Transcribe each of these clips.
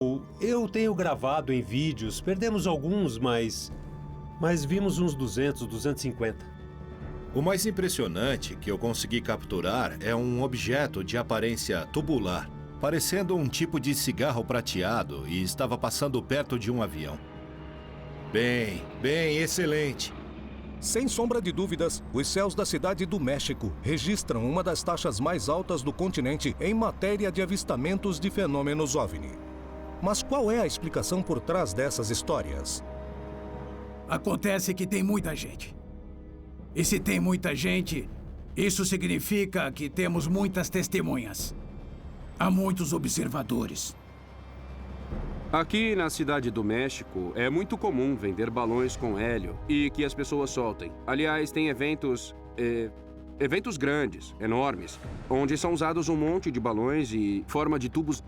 Eu tenho gravado em vídeos, perdemos alguns, mas vimos uns 200, 250. O mais impressionante que eu consegui capturar é um objeto de aparência tubular, parecendo um tipo de cigarro prateado, e estava passando perto de um avião. Bem, excelente. Sem sombra de dúvidas, os céus da Cidade do México registram uma das taxas mais altas do continente em matéria de avistamentos de fenômenos OVNI. Mas qual é a explicação por trás dessas histórias? Acontece que tem muita gente. E se tem muita gente, isso significa que temos muitas testemunhas. Há muitos observadores. Aqui na Cidade do México, é muito comum vender balões com hélio e que as pessoas soltem. Aliás, tem eventos grandes, enormes, onde são usados um monte de balões e forma de tubos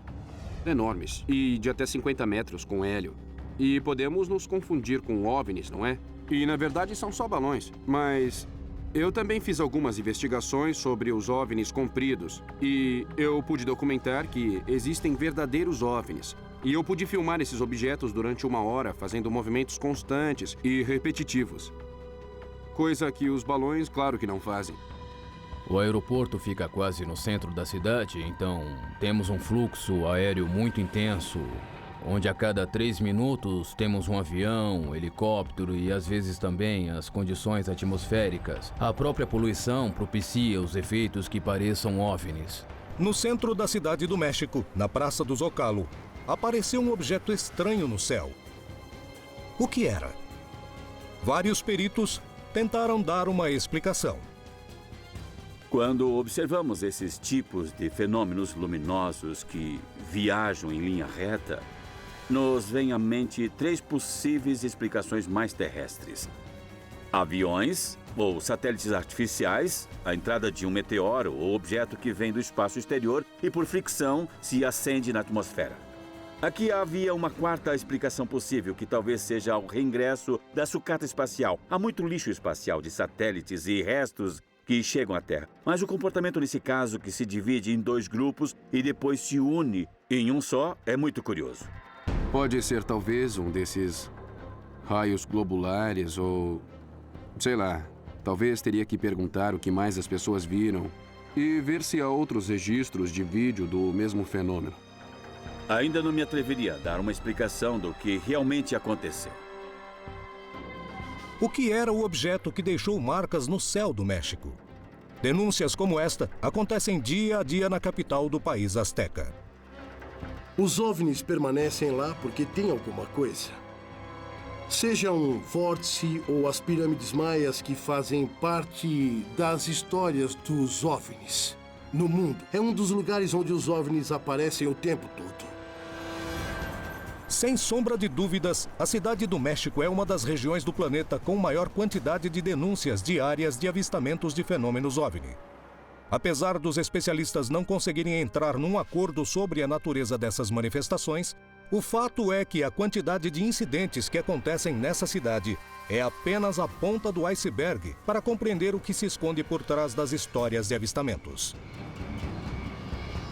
enormes e de até 50 metros com hélio. E podemos nos confundir com OVNIs, não é? E na verdade são só balões, mas eu também fiz algumas investigações sobre os OVNIs compridos e eu pude documentar que existem verdadeiros OVNIs. E eu pude filmar esses objetos durante 1 hora, fazendo movimentos constantes e repetitivos. Coisa que os balões, claro que não fazem. O aeroporto fica quase no centro da cidade, então temos um fluxo aéreo muito intenso, onde a cada 3 minutos temos um avião, um helicóptero e às vezes também as condições atmosféricas. A própria poluição propicia os efeitos que pareçam OVNIs. No centro da Cidade do México, na Praça do Zocalo, apareceu um objeto estranho no céu. O que era? Vários peritos tentaram dar uma explicação. Quando observamos esses tipos de fenômenos luminosos que viajam em linha reta, nos vem à mente 3 possíveis explicações mais terrestres: aviões ou satélites artificiais, a entrada de um meteoro ou objeto que vem do espaço exterior e por fricção se acende na atmosfera. Aqui havia uma 4ª explicação possível, que talvez seja o reingresso da sucata espacial. Há muito lixo espacial de satélites e restos que chegam à Terra. Mas o comportamento nesse caso, que se divide em 2 grupos e depois se une em um só, é muito curioso. Pode ser talvez um desses raios globulares ou... sei lá, talvez teria que perguntar o que mais as pessoas viram e ver se há outros registros de vídeo do mesmo fenômeno. Ainda não me atreveria a dar uma explicação do que realmente aconteceu. O que era o objeto que deixou marcas no céu do México? Denúncias como esta acontecem dia a dia na capital do país azteca. Os OVNIs permanecem lá porque tem alguma coisa. Seja um vórtice ou as pirâmides maias, que fazem parte das histórias dos OVNIs no mundo. É um dos lugares onde os OVNIs aparecem o tempo todo. Sem sombra de dúvidas, a Cidade do México é uma das regiões do planeta com maior quantidade de denúncias diárias de avistamentos de fenômenos OVNI. Apesar dos especialistas não conseguirem entrar num acordo sobre a natureza dessas manifestações, o fato é que a quantidade de incidentes que acontecem nessa cidade é apenas a ponta do iceberg para compreender o que se esconde por trás das histórias de avistamentos.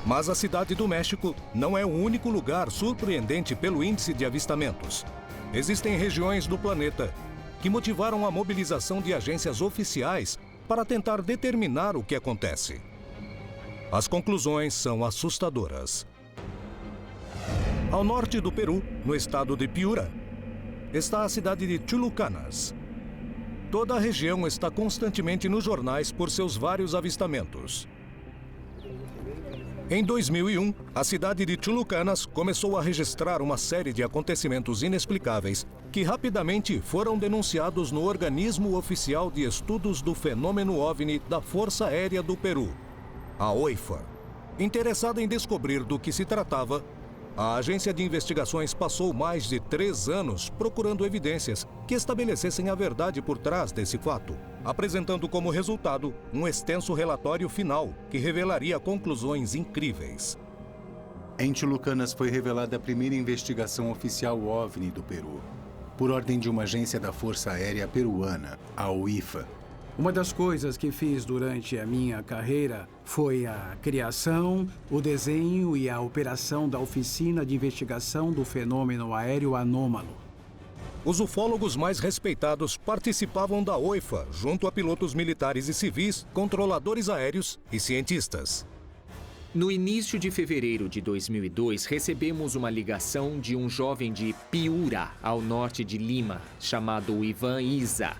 Mas a Cidade do México não é o único lugar surpreendente pelo índice de avistamentos. Existem regiões do planeta que motivaram a mobilização de agências oficiais para tentar determinar o que acontece. As conclusões são assustadoras. Ao norte do Peru, no estado de Piura, está a cidade de Chulucanas. Toda a região está constantemente nos jornais por seus vários avistamentos. Em 2001, a cidade de Chulucanas começou a registrar uma série de acontecimentos inexplicáveis que rapidamente foram denunciados no Organismo Oficial de Estudos do Fenômeno OVNI da Força Aérea do Peru, a OIFA. Interessada em descobrir do que se tratava, a agência de investigações passou mais de 3 anos procurando evidências que estabelecessem a verdade por trás desse fato, apresentando como resultado um extenso relatório final que revelaria conclusões incríveis. Em Chulucanas foi revelada a primeira investigação oficial OVNI do Peru, por ordem de uma agência da Força Aérea Peruana, a OIFA. Uma das coisas que fiz durante a minha carreira foi a criação, o desenho e a operação da Oficina de Investigação do Fenômeno Aéreo Anômalo. Os ufólogos mais respeitados participavam da OIFA, junto a pilotos militares e civis, controladores aéreos e cientistas. No início de fevereiro de 2002, recebemos uma ligação de um jovem de Piura, ao norte de Lima, chamado Ivan Isa,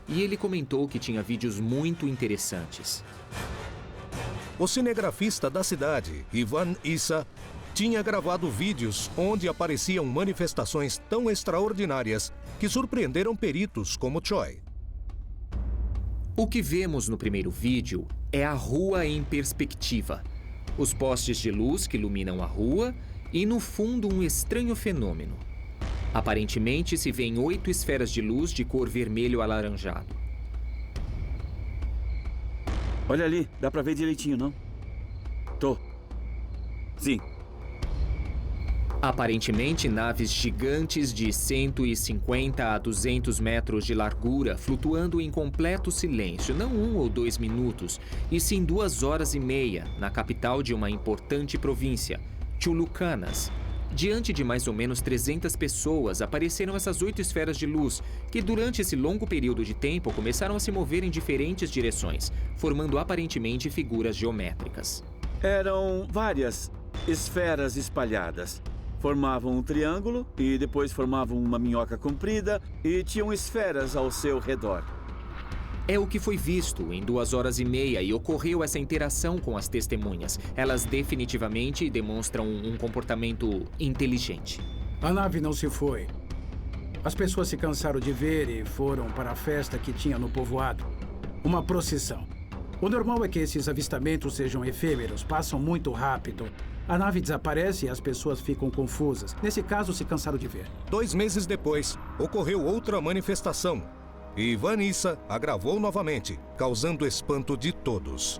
e ele comentou que tinha vídeos muito interessantes. O cinegrafista da cidade, Ivan Isa, tinha gravado vídeos onde apareciam manifestações tão extraordinárias que surpreenderam peritos como Choi. O que vemos no primeiro vídeo é a rua em perspectiva. Os postes de luz que iluminam a rua e, no fundo, um estranho fenômeno. Aparentemente, se vêem 8 esferas de luz de cor vermelho alaranjado. Olha ali, dá pra ver direitinho, não? Sim. Aparentemente, naves gigantes de 150 a 200 metros de largura, flutuando em completo silêncio, não 1 ou 2 minutos, e sim 2 horas e meia, na capital de uma importante província, Chulucanas. Diante de mais ou menos 300 pessoas, apareceram essas 8 esferas de luz, que durante esse longo período de tempo começaram a se mover em diferentes direções, formando aparentemente figuras geométricas. Eram várias esferas espalhadas. Formavam um triângulo e depois formavam uma minhoca comprida e tinham esferas ao seu redor. É o que foi visto em 2 horas e meia e ocorreu essa interação com as testemunhas. Elas definitivamente demonstram um comportamento inteligente. A nave não se foi. As pessoas se cansaram de ver e foram para a festa que tinha no povoado. Uma procissão. O normal é que esses avistamentos sejam efêmeros, passam muito rápido. A nave desaparece e as pessoas ficam confusas. Nesse caso, se cansaram de ver. 2 meses depois, ocorreu outra manifestação. E Ivan Isa a gravou novamente, causando espanto de todos.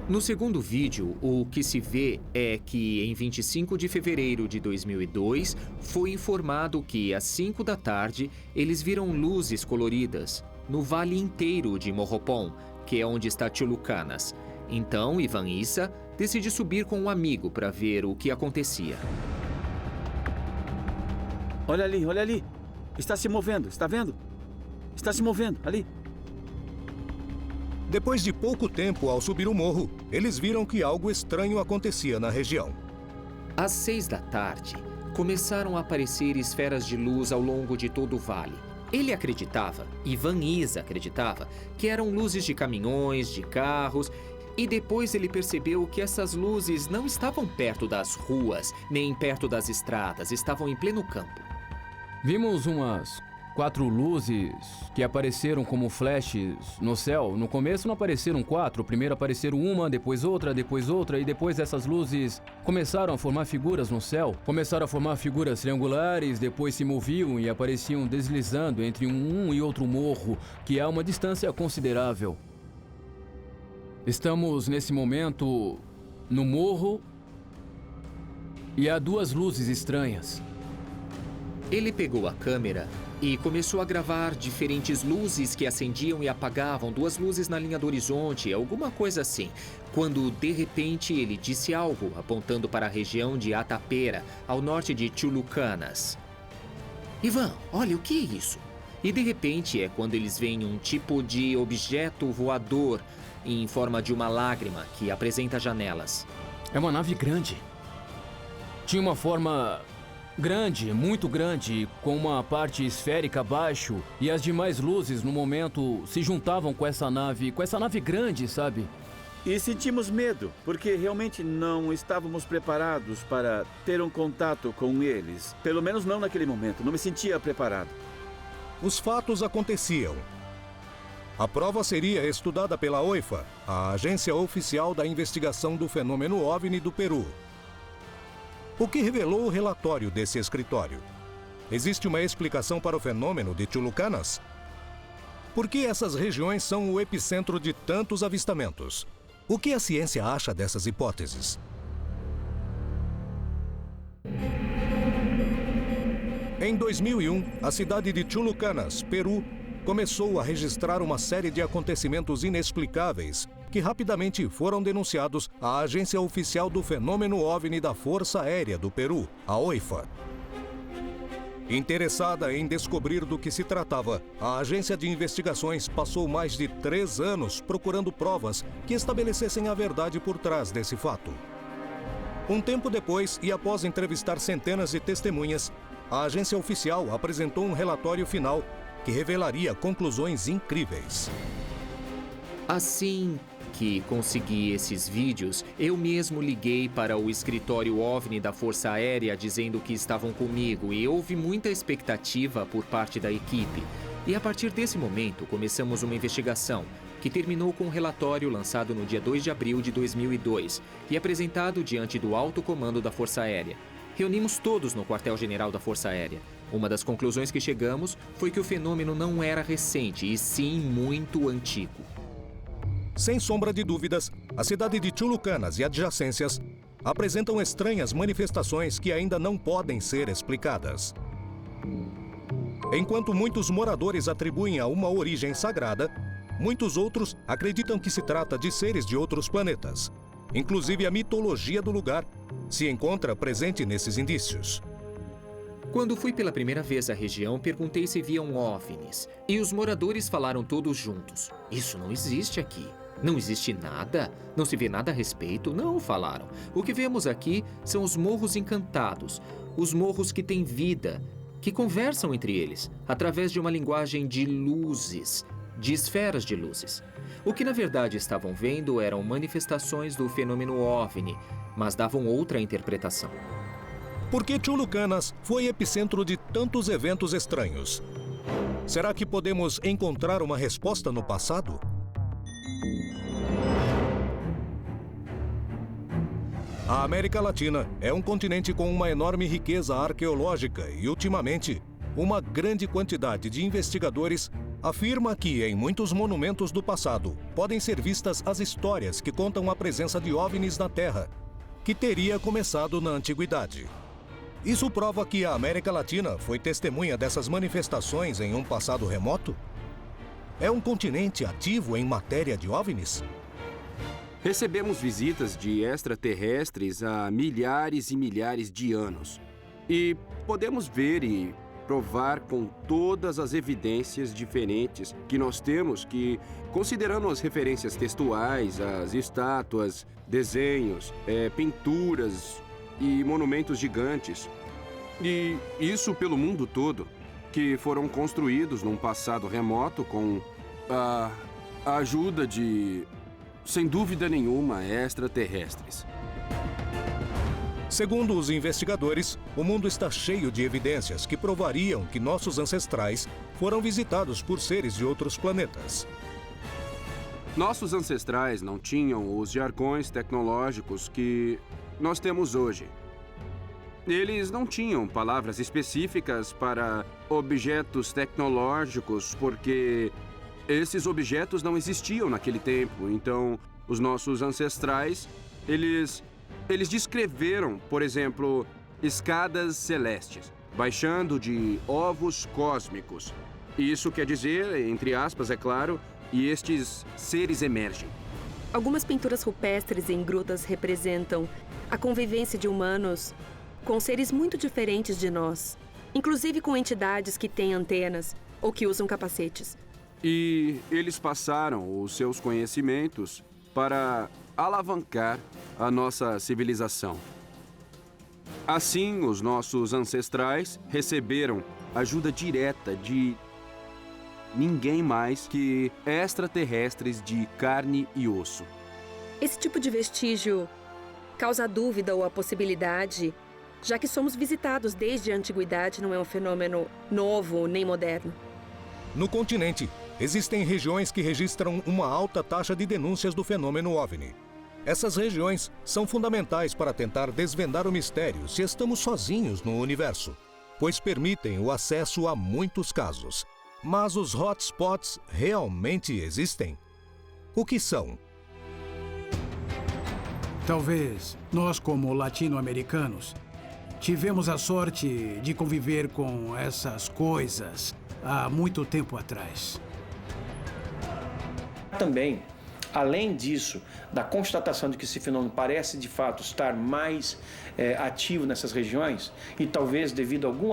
No segundo vídeo, o que se vê é que, em 25 de fevereiro de 2002, foi informado que, às 5 da tarde, eles viram luzes coloridas no vale inteiro de Morropón, que é onde está Chulucanas. Então, Ivan Isa decide subir com um amigo para ver o que acontecia. Olha ali. Está se movendo, está vendo? Está se movendo, ali. Depois de pouco tempo ao subir o morro, eles viram que algo estranho acontecia na região. Às 6 da tarde, começaram a aparecer esferas de luz ao longo de todo o vale. Ele acreditava, Ivan Isa acreditava, que eram luzes de caminhões, de carros, e depois ele percebeu que essas luzes não estavam perto das ruas, nem perto das estradas, estavam em pleno campo. Vimos umas 4 luzes que apareceram como flashes no céu. No começo não apareceram 4, primeiro apareceram uma, depois outra, e depois essas luzes começaram a formar figuras no céu. Começaram a formar figuras triangulares, depois se moviam e apareciam deslizando entre um e outro morro, que há uma distância considerável. Estamos nesse momento no morro e há 2 luzes estranhas. Ele pegou a câmera e começou a gravar diferentes luzes que acendiam e apagavam, 2 luzes na linha do horizonte, alguma coisa assim. Quando, de repente, ele disse algo, apontando para a região de Atapera, ao norte de Chulucanas. Ivan, olha, o que é isso? E, de repente, é quando eles veem um tipo de objeto voador em forma de uma lágrima que apresenta janelas. É uma nave grande. Tinha uma forma grande, muito grande, com uma parte esférica abaixo, e as demais luzes no momento se juntavam com essa nave grande, sabe? E sentimos medo, porque realmente não estávamos preparados para ter um contato com eles. Pelo menos não naquele momento, não me sentia preparado. Os fatos aconteciam. A prova seria estudada pela OIFA, a Agência Oficial da Investigação do Fenômeno OVNI do Peru. O que revelou o relatório desse escritório? Existe uma explicação para o fenômeno de Chulucanas? Por que essas regiões são o epicentro de tantos avistamentos? O que a ciência acha dessas hipóteses? Em 2001, a cidade de Chulucanas, Peru, começou a registrar uma série de acontecimentos inexplicáveis que rapidamente foram denunciados à Agência Oficial do Fenômeno OVNI da Força Aérea do Peru, a OIFA. Interessada em descobrir do que se tratava, a agência de investigações passou mais de 3 anos procurando provas que estabelecessem a verdade por trás desse fato. Um tempo depois, e após entrevistar centenas de testemunhas, a agência oficial apresentou um relatório final que revelaria conclusões incríveis. Assim que consegui esses vídeos, eu mesmo liguei para o escritório OVNI da Força Aérea dizendo que estavam comigo e houve muita expectativa por parte da equipe. E a partir desse momento, começamos uma investigação que terminou com um relatório lançado no dia 2 de abril de 2002 e apresentado diante do alto comando da Força Aérea. Reunimos todos no quartel-general da Força Aérea. Uma das conclusões que chegamos foi que o fenômeno não era recente, e sim muito antigo. Sem sombra de dúvidas, a cidade de Chulucanas e adjacências apresentam estranhas manifestações que ainda não podem ser explicadas. Enquanto muitos moradores atribuem a uma origem sagrada, muitos outros acreditam que se trata de seres de outros planetas. Inclusive a mitologia do lugar se encontra presente nesses indícios. Quando fui pela primeira vez à região, perguntei se viam OVNIs. E os moradores falaram todos juntos. Isso não existe aqui. Não existe nada? Não se vê nada a respeito? Não, falaram. O que vemos aqui são os morros encantados. Os morros que têm vida, que conversam entre eles, através de uma linguagem de luzes, de esferas de luzes. O que na verdade estavam vendo eram manifestações do fenômeno OVNI, mas davam outra interpretação. Por que Chulucanas foi epicentro de tantos eventos estranhos? Será que podemos encontrar uma resposta no passado? A América Latina é um continente com uma enorme riqueza arqueológica e, ultimamente, uma grande quantidade de investigadores afirma que, em muitos monumentos do passado, podem ser vistas as histórias que contam a presença de OVNIs na Terra, que teria começado na Antiguidade. Isso prova que a América Latina foi testemunha dessas manifestações em um passado remoto? É um continente ativo em matéria de OVNIs? Recebemos visitas de extraterrestres há milhares e milhares de anos. E podemos ver e provar com todas as evidências diferentes que nós temos que, considerando as referências textuais, as estátuas, desenhos, pinturas e monumentos gigantes, e isso pelo mundo todo, que foram construídos num passado remoto com a ajuda de, sem dúvida nenhuma, extraterrestres. Segundo os investigadores, o mundo está cheio de evidências que provariam que nossos ancestrais foram visitados por seres de outros planetas. Nossos ancestrais não tinham os jargões tecnológicos que nós temos hoje. Eles não tinham palavras específicas para objetos tecnológicos porque esses objetos não existiam naquele tempo. Então, os nossos ancestrais, eles descreveram, por exemplo, escadas celestes, baixando de ovos cósmicos. Isso quer dizer, entre aspas, é claro, e estes seres emergem. Algumas pinturas rupestres em grutas representam a convivência de humanos com seres muito diferentes de nós, inclusive com entidades que têm antenas ou que usam capacetes. E eles passaram os seus conhecimentos para alavancar a nossa civilização. Assim, os nossos ancestrais receberam ajuda direta de ninguém mais que extraterrestres de carne e osso. Esse tipo de vestígio causa dúvida ou a possibilidade, já que somos visitados desde a antiguidade, não é um fenômeno novo nem moderno. No continente, existem regiões que registram uma alta taxa de denúncias do fenômeno OVNI. Essas regiões são fundamentais para tentar desvendar o mistério se estamos sozinhos no universo, pois permitem o acesso a muitos casos. Mas os hotspots realmente existem? O que são? Talvez nós, como latino-americanos, tivemos a sorte de conviver com essas coisas há muito tempo atrás. Também, além disso, da constatação de que esse fenômeno parece de fato estar mais ativo nessas regiões, e talvez devido a algum